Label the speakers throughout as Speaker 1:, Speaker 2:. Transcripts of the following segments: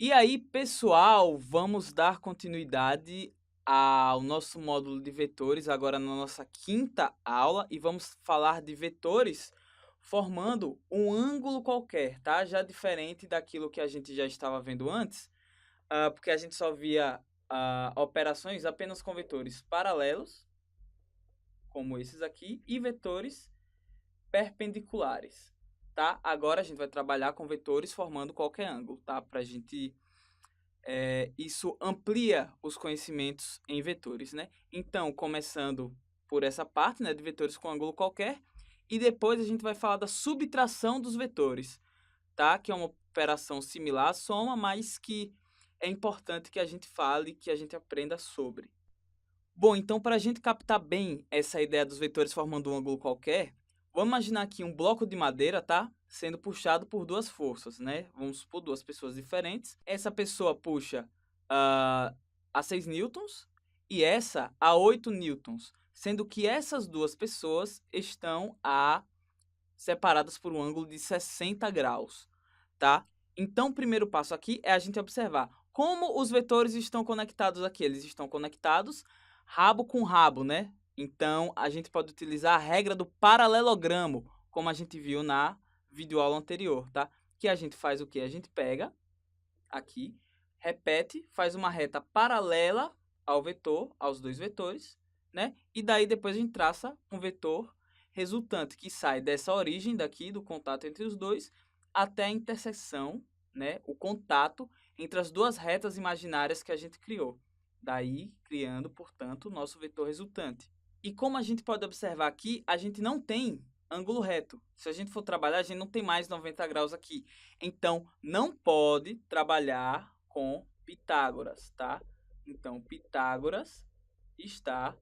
Speaker 1: E aí, pessoal, vamos dar continuidade ao nosso módulo de vetores, agora na nossa quinta aula, e vamos falar de vetores formando um ângulo qualquer, tá? Já diferente daquilo que a gente já estava vendo antes, porque a gente só via operações apenas com vetores paralelos, como esses aqui, e vetores perpendiculares, tá? Agora a gente vai trabalhar com vetores formando qualquer ângulo, tá? Para a gente isso amplia os conhecimentos em vetores, né? Então, começando por essa parte, né, de vetores com ângulo qualquer, e depois a gente vai falar da subtração dos vetores, tá? Que é uma operação similar à soma, mas que é importante que a gente fale, que a gente aprenda sobre. Bom, então para a gente captar bem essa ideia dos vetores formando um ângulo qualquer, vamos imaginar aqui um bloco de madeira, tá? Sendo puxado por duas forças, né? Vamos supor duas pessoas diferentes. Essa pessoa puxa ah, a 6 newtons e essa a 8 newtons, sendo que essas duas pessoas estão separadas por um ângulo de 60 graus, tá? Então, o primeiro passo aqui é a gente observar como os vetores estão conectados aqui. Eles estão conectados rabo com rabo, né? Então, a gente pode utilizar a regra do paralelogramo, como a gente viu na videoaula anterior, tá? Que a gente faz o quê? A gente pega aqui, repete, faz uma reta paralela ao vetor, aos dois vetores, né? E daí depois a gente traça um vetor resultante que sai dessa origem daqui do contato entre os dois até a interseção, né? O contato entre as duas retas imaginárias que a gente criou. Daí criando, portanto, o nosso vetor resultante. E como a gente pode observar aqui, a gente não tem ângulo reto. Se a gente for trabalhar, a gente não tem mais 90 graus aqui. Então, não pode trabalhar com Pitágoras, tá? Então, Pitágoras está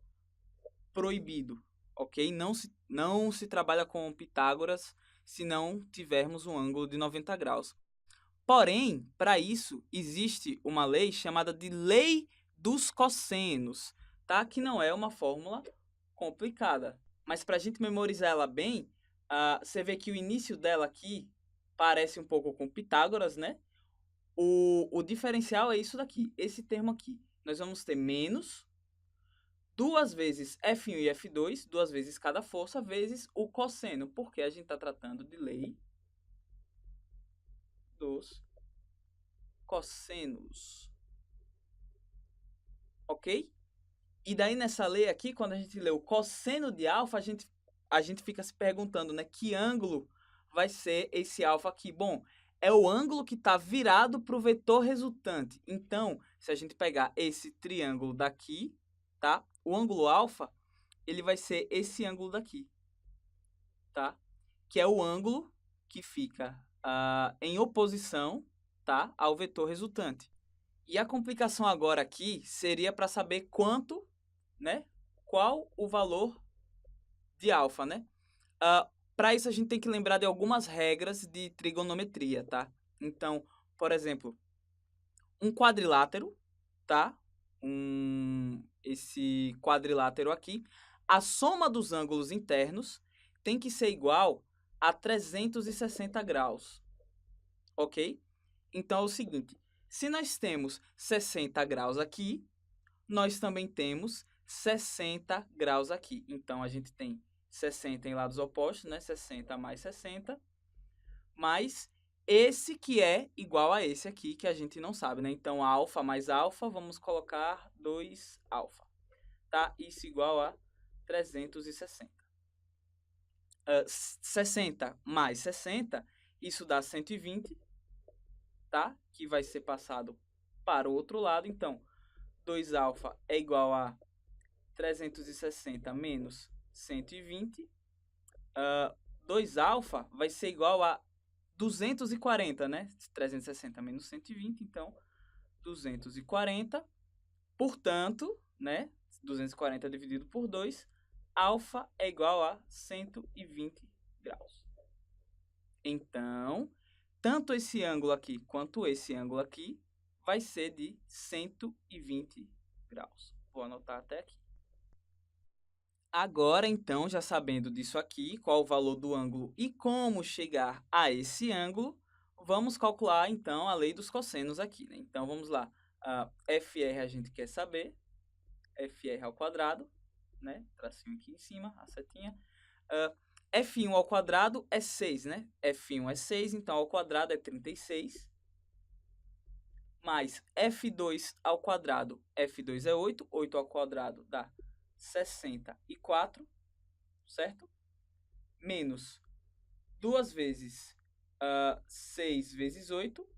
Speaker 1: proibido, ok? Não se trabalha com Pitágoras se não tivermos um ângulo de 90 graus. Porém, para isso, existe uma lei chamada de Lei dos Cossenos, tá? Que não é uma fórmula complicada. Mas para a gente memorizar ela bem, você vê que o início dela aqui parece um pouco com Pitágoras, né? O diferencial é isso daqui, esse termo aqui. Nós vamos ter menos duas vezes F1 e F2, duas vezes cada força, vezes o cosseno, porque a gente está tratando de lei dos cossenos, ok? E daí nessa lei aqui, quando a gente lê o cosseno de alfa, a gente fica se perguntando, né, que ângulo vai ser esse alfa aqui? Bom, é o ângulo que está virado para o vetor resultante. Então, se a gente pegar esse triângulo daqui, tá? O ângulo alfa, ele vai ser esse ângulo daqui, tá? Que é o ângulo que fica em oposição, tá, ao vetor resultante. E a complicação agora aqui seria para saber quanto, né? Qual o valor de alfa, né? Para isso a gente tem que lembrar de algumas regras de trigonometria, tá? Então, por exemplo, um quadrilátero, tá? Esse quadrilátero aqui, a soma dos ângulos internos tem que ser igual a 360 graus, ok? Então é o seguinte, se nós temos 60 graus aqui, nós também temos 60 graus aqui. Então, a gente tem 60 em lados opostos, né? 60 mais 60, mais esse que é igual a esse aqui, que a gente não sabe, né? Então, alfa mais alfa, vamos colocar 2 alfa, tá? Isso igual a 360. 60 mais 60, isso dá 120, tá? Que vai ser passado para o outro lado. Então, 2 alfa é igual a 360 menos 120. 2 alfa vai ser igual a 240, né? 360 menos 120, então 240. Portanto, né? 240 dividido por 2, alfa é igual a 120 graus. Então, tanto esse ângulo aqui quanto esse ângulo aqui vai ser de 120 graus. Vou anotar até aqui. Agora, então, já sabendo disso aqui, qual o valor do ângulo e como chegar a esse ângulo, vamos calcular, então, a lei dos cossenos aqui, né? Então, vamos lá. FR a gente quer saber. FR ao quadrado, né? Tracinho aqui em cima, a setinha. F1 ao quadrado é 6, né? F1 é 6, então ao quadrado é 36. Mais F2 ao quadrado, F2 é 8. 8 ao quadrado dá 64, certo? Menos 2 vezes 6 vezes 8,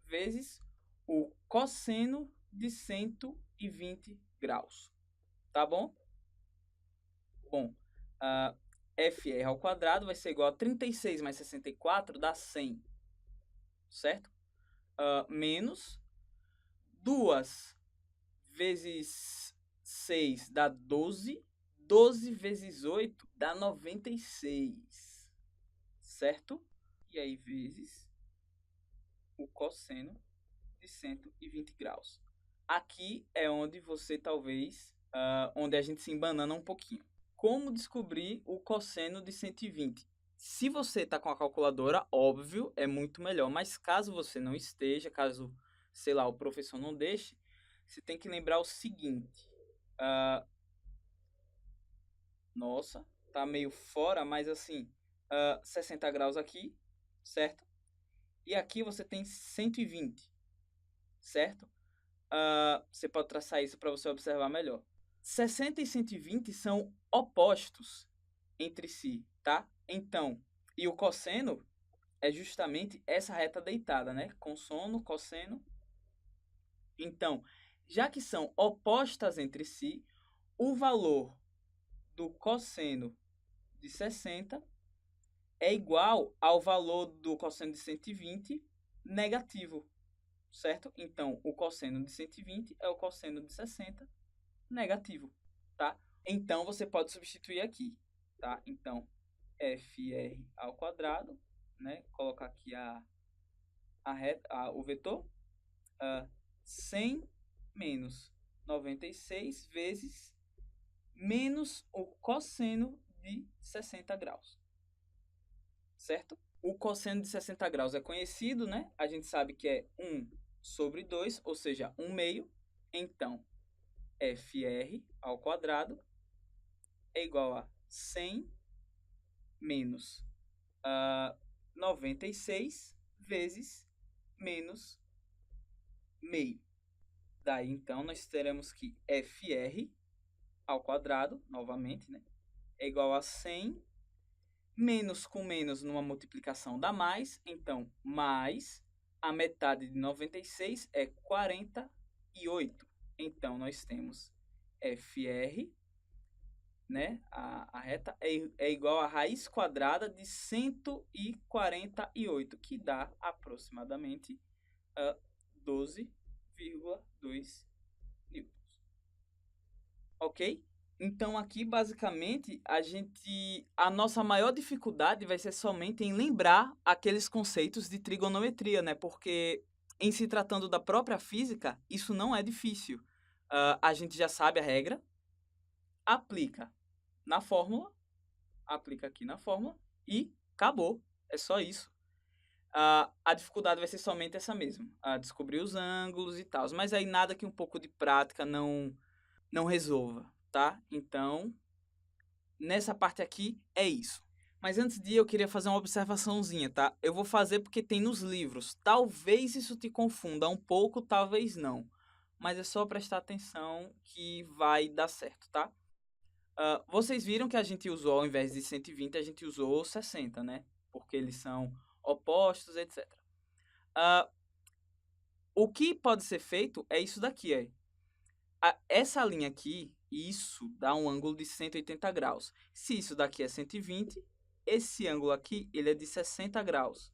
Speaker 1: vezes o cosseno de 120 graus. Tá bom? Bom, FR ao quadrado vai ser igual a 36 mais 64 dá 100, certo? Menos 2 vezes 6 dá 12. 12 vezes 8 dá 96, certo? E aí, vezes o cosseno de 120 graus. Aqui é onde você talvez, onde a gente se embanana um pouquinho. Como descobrir o cosseno de 120? Se você está com a calculadora, óbvio, é muito melhor. Mas caso você não esteja, caso, sei lá, o professor não deixe, você tem que lembrar o seguinte. Nossa, tá meio fora, mas assim, 60 graus aqui, certo? E aqui você tem 120, certo? Você pode traçar isso para você observar melhor. 60 e 120 são opostos entre si, tá? Então, e o cosseno é justamente essa reta deitada, né? Consono, cosseno. Então, já que são opostas entre si, o valor do cosseno de 60 é igual ao valor do cosseno de 120 negativo, certo? Então, o cosseno de 120 é o cosseno de 60 negativo, tá? Então, você pode substituir aqui, tá? Então, FR ao quadrado, né? Colocar aqui o vetor, 100 menos 96 vezes menos o cosseno de 60 graus, certo? O cosseno de 60 graus é conhecido, né? A gente sabe que é 1 sobre 2, ou seja, 1 meio. Então, FR ao quadrado é igual a 100 menos 96 vezes menos meio. Daí, então, nós teremos que FR ao quadrado, novamente, né? É igual a 100 menos com menos numa multiplicação dá mais. Então, mais a metade de 96 é 48. Então, nós temos FR, né? A reta é igual a raiz quadrada de 148, que dá aproximadamente 12,2 newtons. Ok? Então aqui basicamente a nossa maior dificuldade vai ser somente em lembrar aqueles conceitos de trigonometria, né? Porque em se tratando da própria física, isso não é difícil. A gente já sabe a regra, aplica na fórmula, aplica aqui na fórmula e acabou. É só isso. A dificuldade vai ser somente essa mesmo, descobrir os ângulos e tal. Mas aí nada que um pouco de prática não resolva, tá? Então, nessa parte aqui é isso. Mas antes de ir, eu queria fazer uma observaçãozinha, tá? Eu vou fazer porque tem nos livros. Talvez isso te confunda um pouco, talvez não. Mas é só prestar atenção que vai dar certo, tá? Vocês viram que a gente usou, ao invés de 120, a gente usou 60, né? Porque eles são opostos, etc. O que pode ser feito é isso daqui, essa linha aqui, isso dá um ângulo de 180 graus. Se isso daqui é 120, esse ângulo aqui, ele é de 60 graus,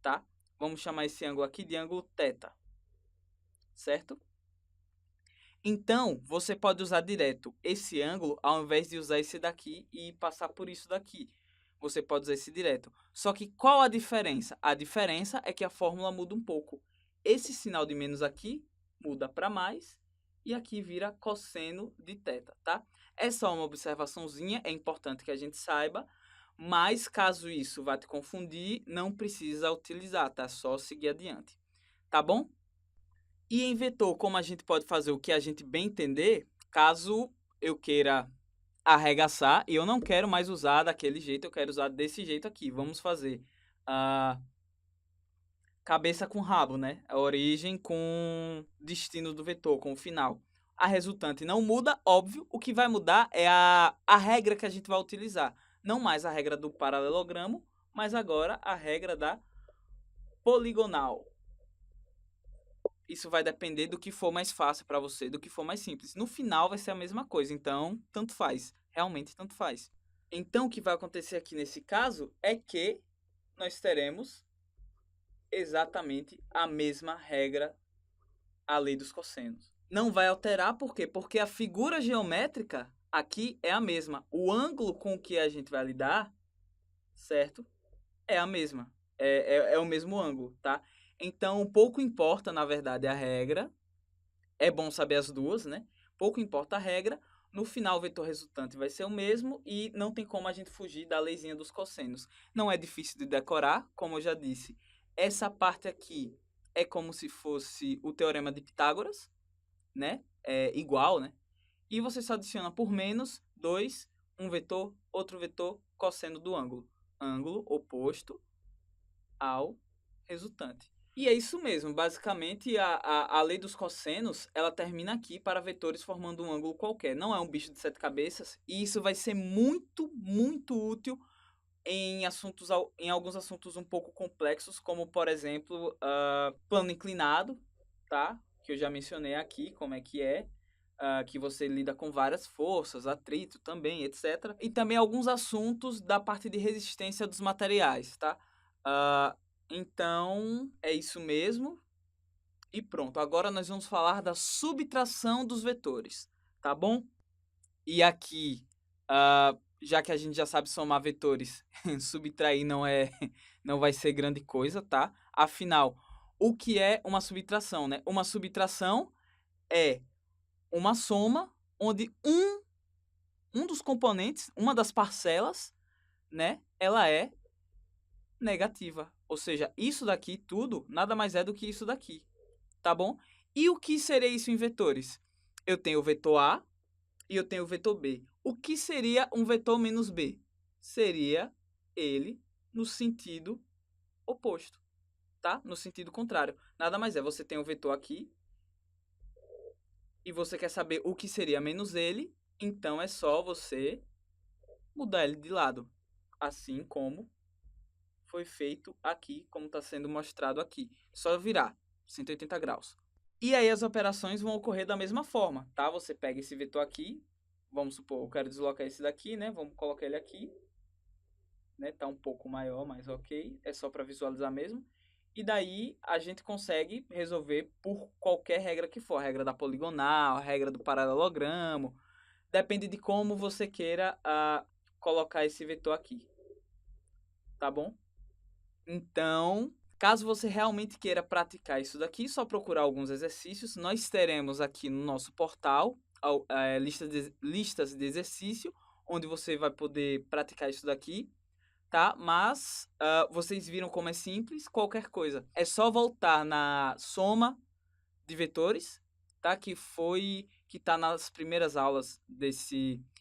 Speaker 1: tá? Vamos chamar esse ângulo aqui de ângulo θ, certo? Então, você pode usar direto esse ângulo ao invés de usar esse daqui e passar por isso daqui. Você pode usar esse direto. Só que qual a diferença? A diferença é que a fórmula muda um pouco. Esse sinal de menos aqui muda para mais e aqui vira cosseno de θ, tá? É só uma observaçãozinha, é importante que a gente saiba, Mas caso isso vá te confundir, não precisa utilizar, tá? Só seguir adiante, tá bom? E em vetor, como a gente pode fazer o que a gente bem entender, caso eu queira arregaçar e eu não quero mais usar daquele jeito, eu quero usar desse jeito aqui. Vamos fazer a cabeça com rabo, né? A origem com destino do vetor, com o final. A resultante não muda, óbvio. O que vai mudar é a regra que a gente vai utilizar. Não mais a regra do paralelogramo, mas agora a regra da poligonal. Isso vai depender do que for mais fácil para você, do que for mais simples. No final vai ser a mesma coisa, então tanto faz. Realmente tanto faz. Então o que vai acontecer aqui nesse caso é que nós teremos exatamente a mesma regra, a lei dos cossenos. Não vai alterar, por quê? Porque a figura geométrica aqui é a mesma. O ângulo com que a gente vai lidar, certo? É a mesma. É o mesmo ângulo, tá? Então, pouco importa, na verdade, a regra. É bom saber as duas, né? Pouco importa a regra. No final, o vetor resultante vai ser o mesmo e não tem como a gente fugir da leizinha dos cossenos. Não é difícil de decorar, como eu já disse. Essa parte aqui é como se fosse o teorema de Pitágoras, né? É igual, né? E você só adiciona por menos 2, um vetor, outro vetor, cosseno do ângulo. Ângulo oposto ao resultante. E é isso mesmo, basicamente a lei dos cossenos, ela termina aqui para vetores formando um ângulo qualquer. Não é um bicho de sete cabeças, e isso vai ser muito, muito útil em alguns assuntos um pouco complexos, como, por exemplo, plano inclinado, tá? Que eu já mencionei aqui, como é que é. Que você lida com várias forças, atrito também, etc. E também alguns assuntos da parte de resistência dos materiais, tá? Então, é isso mesmo. E pronto, agora nós vamos falar da subtração dos vetores, tá bom? E aqui, já que a gente já sabe somar vetores, subtrair não vai ser grande coisa, tá? Afinal, o que é uma subtração, né? Uma subtração é uma soma onde um dos componentes, uma das parcelas, né, ela é negativa. Ou seja, isso daqui tudo nada mais é do que isso daqui, tá bom? E o que seria isso em vetores? Eu tenho o vetor A e eu tenho o vetor B. O que seria um vetor menos B? Seria ele no sentido oposto, tá? No sentido contrário. Nada mais é, você tem o vetor aqui e você quer saber o que seria menos ele, então é só você mudar ele de lado, assim como foi feito aqui, como está sendo mostrado aqui. Só virar 180 graus. E aí as operações vão ocorrer da mesma forma, tá? Você pega esse vetor aqui, vamos supor, eu quero deslocar esse daqui, né? Vamos colocar ele aqui, né? Tá um pouco maior, mas ok, é só para visualizar mesmo. E daí a gente consegue resolver por qualquer regra que for, a regra da poligonal, a regra do paralelogramo, depende de como você queira colocar esse vetor aqui, tá bom? Então, caso você realmente queira praticar isso daqui, só procurar alguns exercícios. Nós teremos aqui no nosso portal listas de exercício, onde você vai poder praticar isso daqui, tá? Mas vocês viram como é simples, qualquer coisa. É só voltar na soma de vetores, tá? Que tá nas primeiras aulas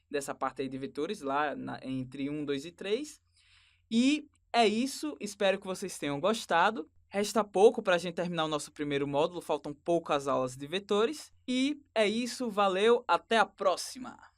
Speaker 1: dessa parte aí de vetores, lá entre 1, 2 e 3. E é isso, espero que vocês tenham gostado. Resta pouco para a gente terminar o nosso primeiro módulo, faltam poucas aulas de vetores. E é isso, valeu, até a próxima!